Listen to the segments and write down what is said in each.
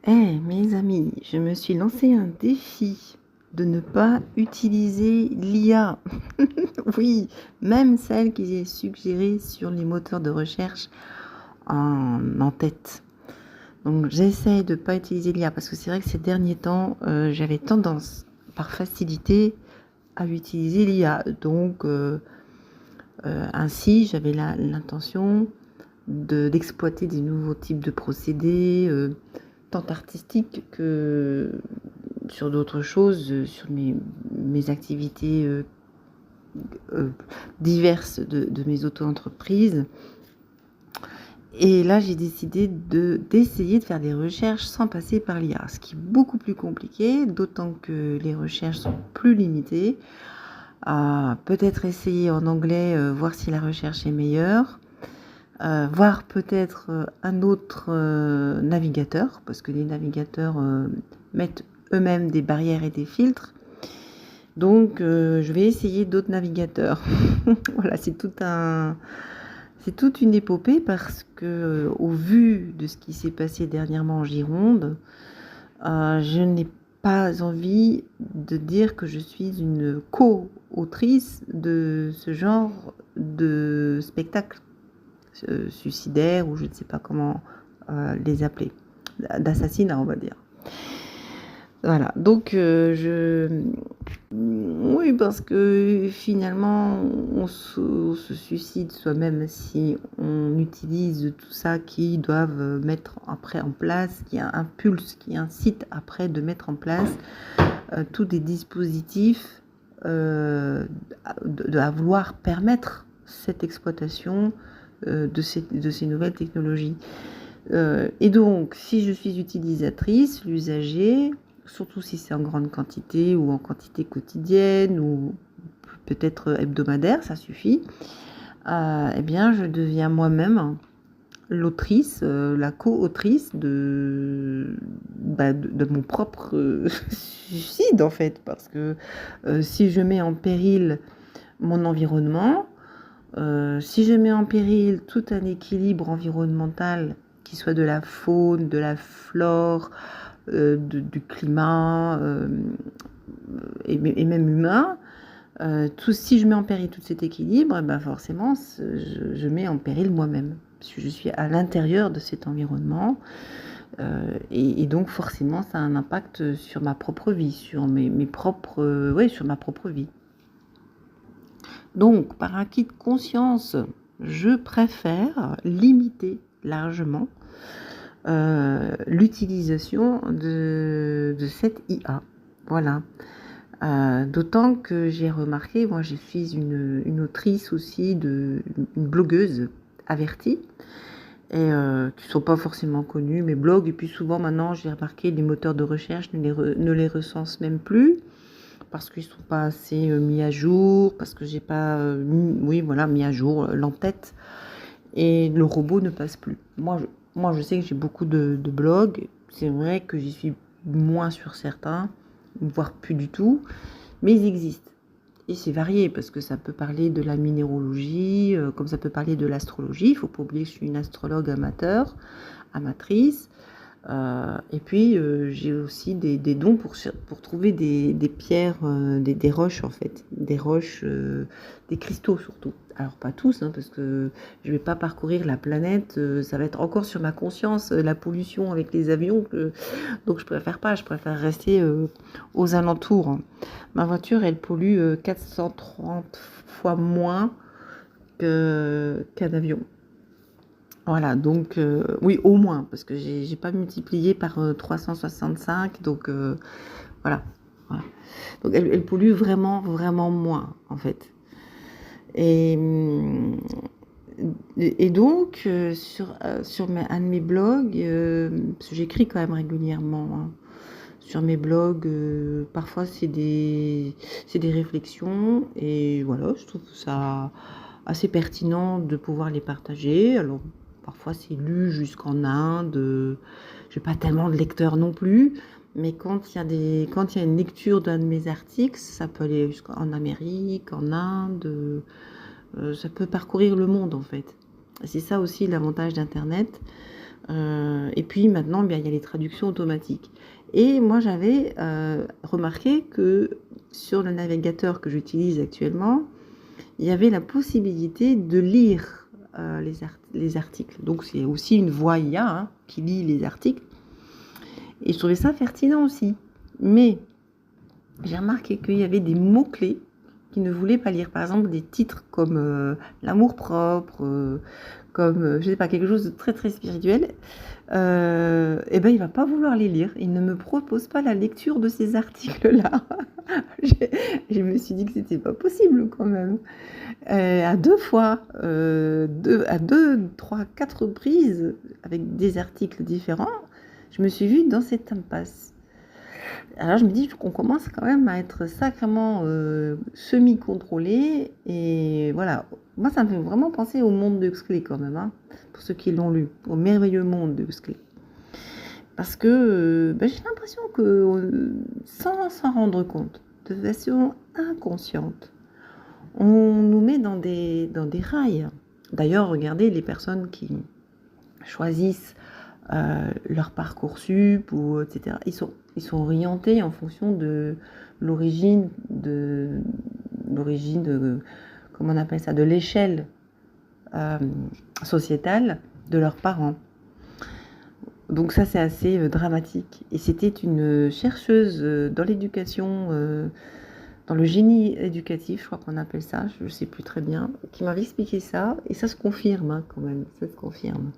Mes amis, je me suis lancé un défi de ne pas utiliser l'IA. Oui, même celle qui est suggérée sur les moteurs de recherche en tête. Donc j'essaie de ne pas utiliser l'IA parce que c'est vrai que ces derniers temps, j'avais tendance, par facilité, à utiliser l'IA. Donc ainsi, j'avais l'intention d'exploiter des nouveaux types de procédés, tant artistiques que sur d'autres choses, sur mes activités diverses de mes auto-entreprises. Et là, j'ai décidé d'essayer de faire des recherches sans passer par l'IA, ce qui est beaucoup plus compliqué, d'autant que les recherches sont plus limitées. Peut-être essayer en anglais, voir si la recherche est meilleure. Voir peut-être un autre navigateur, parce que les navigateurs mettent eux-mêmes des barrières et des filtres. Donc, je vais essayer d'autres navigateurs. Voilà, c'est toute une épopée parce que, au vu de ce qui s'est passé dernièrement en Gironde, je n'ai pas envie de dire que je suis une co-autrice de ce genre de spectacle suicidaires ou je ne sais pas comment les appeler, d'assassinat on va dire. Voilà, donc oui, parce que finalement on se suicide soi-même si on utilise tout ça qui doivent mettre après en place, qui impulse, qui incite après de mettre en place tous des dispositifs à vouloir permettre cette exploitation de ces nouvelles technologies. Et donc, si je suis utilisatrice, l'usager, surtout si c'est en grande quantité ou en quantité quotidienne ou peut-être hebdomadaire, ça suffit, eh bien, je deviens moi-même l'autrice, la co-autrice de mon propre suicide, en fait, parce que si je mets en péril mon environnement, si je mets en péril tout un équilibre environnemental, qui soit de la faune, de la flore, du climat et même humain, si je mets en péril tout cet équilibre, ben forcément, je mets en péril moi-même. Parce que je suis à l'intérieur de cet environnement. Et donc forcément, ça a un impact sur ma propre vie, sur sur ma propre vie. Donc, par acquis de conscience, je préfère limiter largement l'utilisation de cette IA. Voilà. D'autant que j'ai remarqué, moi je suis une autrice aussi, une blogueuse avertie, et qui ne sont pas forcément connues, mes blogs, et puis souvent maintenant j'ai remarqué les moteurs de recherche ne les recensent même plus, parce qu'ils ne sont pas assez mis à jour, parce que j'ai pas mis à jour l'entête, et le robot ne passe plus. Moi je sais que j'ai beaucoup de blogs, c'est vrai que j'y suis moins sur certains, voire plus du tout, mais ils existent. Et c'est varié, parce que ça peut parler de la minéralogie, comme ça peut parler de l'astrologie. Il ne faut pas oublier que je suis une astrologue amatrice. Et puis, j'ai aussi des dons pour trouver des pierres, des roches en fait. Des roches, des cristaux surtout. Alors pas tous, parce que je ne vais pas parcourir la planète. Ça va être encore sur ma conscience, la pollution avec les avions. Donc je préfère pas, je préfère rester aux alentours. Ma voiture, elle pollue 430 fois moins qu'un avion. Voilà, donc oui, au moins, parce que j'ai pas multiplié par 365, donc voilà. Donc elle pollue vraiment, vraiment moins, en fait. Et donc, sur un de mes blogs, parce que j'écris quand même régulièrement, sur mes blogs, parfois c'est des réflexions, et voilà, je trouve ça assez pertinent de pouvoir les partager. Alors, parfois c'est lu jusqu'en Inde, je n'ai pas tellement de lecteurs non plus, mais quand il y a une lecture d'un de mes articles, ça peut aller jusqu'en Amérique, en Inde, ça peut parcourir le monde en fait. C'est ça aussi l'avantage d'Internet. Et puis maintenant, bien, il y a les traductions automatiques. Et moi, j'avais remarqué que sur le navigateur que j'utilise actuellement, il y avait la possibilité de lire les articles. Donc, c'est aussi une voix IA hein, qui lit les articles. Et je trouvais ça pertinent aussi. Mais j'ai remarqué qu'il y avait des mots-clés qui ne voulaient pas lire. Par exemple, des titres comme l'amour-propre, comme, je sais pas, quelque chose de très très spirituel. Et ben, il va pas vouloir les lire. Il ne me propose pas la lecture de ces articles-là. Je me suis dit que c'était pas possible quand même. À deux fois, à deux, trois, quatre reprises, avec des articles différents, je me suis vue dans cette impasse. Alors je me dis qu'on commence quand même à être sacrément semi-contrôlé. Et voilà, moi ça me fait vraiment penser au monde de Huxley quand même, hein, pour ceux qui l'ont lu, au merveilleux monde de Huxley. Parce que j'ai l'impression que sans s'en rendre compte, de façon inconsciente, on nous met dans des rails. D'ailleurs, regardez les personnes qui choisissent leur Parcoursup ou etc. Ils sont orientés en fonction de l'origine comment on appelle ça, de l'échelle sociétale de leurs parents. Donc ça c'est assez dramatique. Et c'était une chercheuse dans l'éducation, dans le génie éducatif, je crois qu'on appelle ça, je ne sais plus très bien, qui m'avait expliqué ça, et ça se confirme hein, quand même, ça se confirme.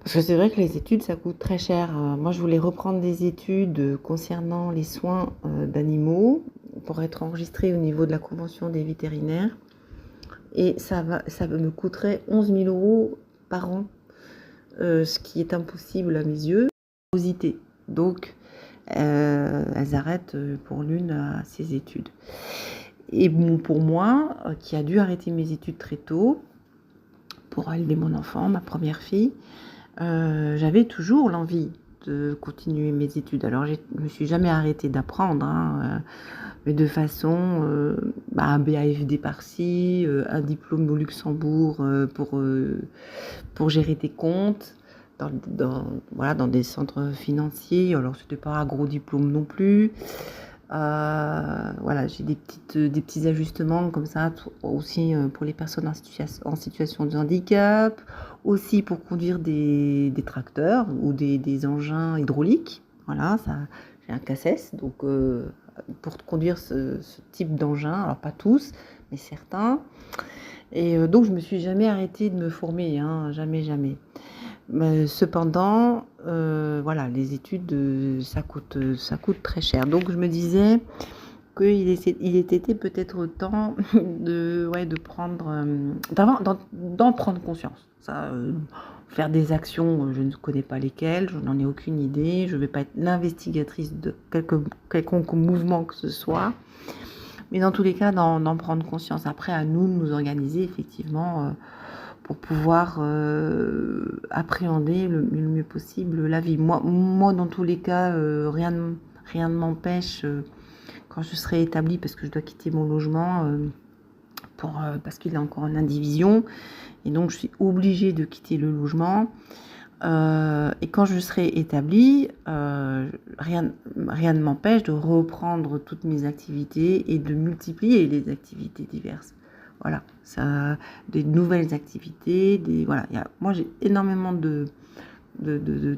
Parce que c'est vrai que les études, ça coûte très cher. Moi, je voulais reprendre des études concernant les soins d'animaux pour être enregistrée au niveau de la convention des vétérinaires. Et ça me coûterait 11 000 € par an, ce qui est impossible à mes yeux. Donc, elles arrêtent pour l'une à ses études. Et bon, pour moi, qui a dû arrêter mes études très tôt, pour élever mon enfant, ma première fille, j'avais toujours l'envie de continuer mes études. Alors, je ne me suis jamais arrêtée d'apprendre, hein, mais de façon, un BAFD par-ci, un diplôme au Luxembourg pour gérer tes comptes dans des centres financiers. Alors, c'était pas un gros diplôme non plus. Voilà, j'ai des petits ajustements comme ça aussi pour les personnes en situation de handicap, aussi pour conduire des tracteurs ou des engins hydrauliques. Voilà, ça, j'ai un CACES, donc pour conduire ce type d'engin, alors pas tous, mais certains. Et donc je me suis jamais arrêtée de me former, hein, jamais. Mais cependant, voilà, les études, ça coûte très cher. Donc je me disais qu'il était peut-être temps de prendre, d'en prendre conscience. Ça, faire des actions, je ne connais pas lesquelles, je n'en ai aucune idée, je ne vais pas être l'investigatrice de quelconque mouvement que ce soit. Mais dans tous les cas, d'en prendre conscience. Après, à nous de nous organiser effectivement pour pouvoir appréhender le mieux possible la vie. Moi dans tous les cas, rien ne m'empêche, quand je serai établie, parce que je dois quitter mon logement, parce qu'il est encore en indivision, et donc je suis obligée de quitter le logement. Et quand je serai établie, rien ne m'empêche de reprendre toutes mes activités et de multiplier les activités diverses. Voilà, ça, des nouvelles activités, voilà. Moi, j'ai énormément de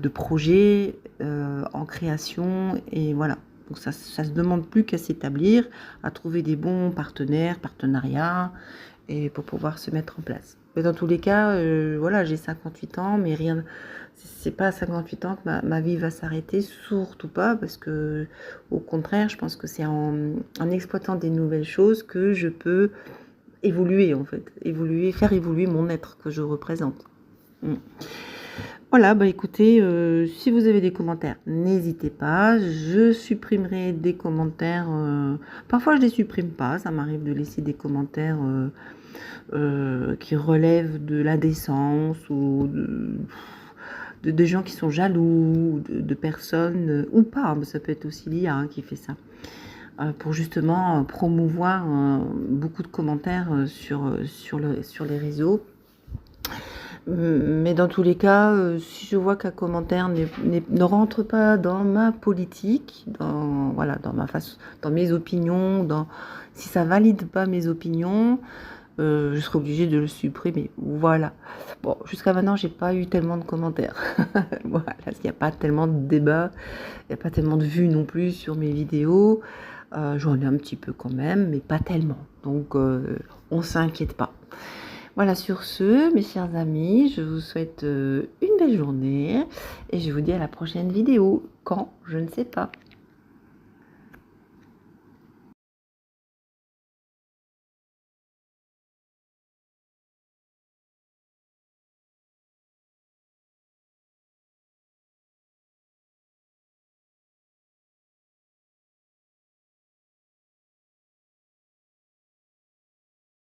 projets en création et voilà. Donc ça se demande plus qu'à s'établir, à trouver des bons partenariats et pour pouvoir se mettre en place. Mais dans tous les cas, voilà, j'ai 58 ans, mais c'est pas à 58 ans que ma vie va s'arrêter, surtout pas, parce que au contraire, je pense que c'est en exploitant des nouvelles choses que je peux évoluer en fait, faire évoluer mon être que je représente. Voilà, écoutez, si vous avez des commentaires, n'hésitez pas, je supprimerai des commentaires, parfois je les supprime pas, ça m'arrive de laisser des commentaires qui relèvent de l'indécence ou de gens qui sont jaloux, de personnes, ou pas, mais ça peut être aussi l'IA qui fait ça. Pour justement promouvoir beaucoup de commentaires sur les réseaux. Mais dans tous les cas, si je vois qu'un commentaire ne rentre pas dans ma politique, voilà, dans mes opinions, si ça valide pas mes opinions, je serai obligée de le supprimer. Voilà. Bon, jusqu'à maintenant, j'ai pas eu tellement de commentaires. Voilà, parce qu'il n'y a pas tellement de débats, il n'y a pas tellement de vues non plus sur mes vidéos. J'en ai un petit peu quand même, mais pas tellement. Donc, on s'inquiète pas. Voilà, sur ce, mes chers amis, je vous souhaite une belle journée et je vous dis à la prochaine vidéo. Quand? Je ne sais pas.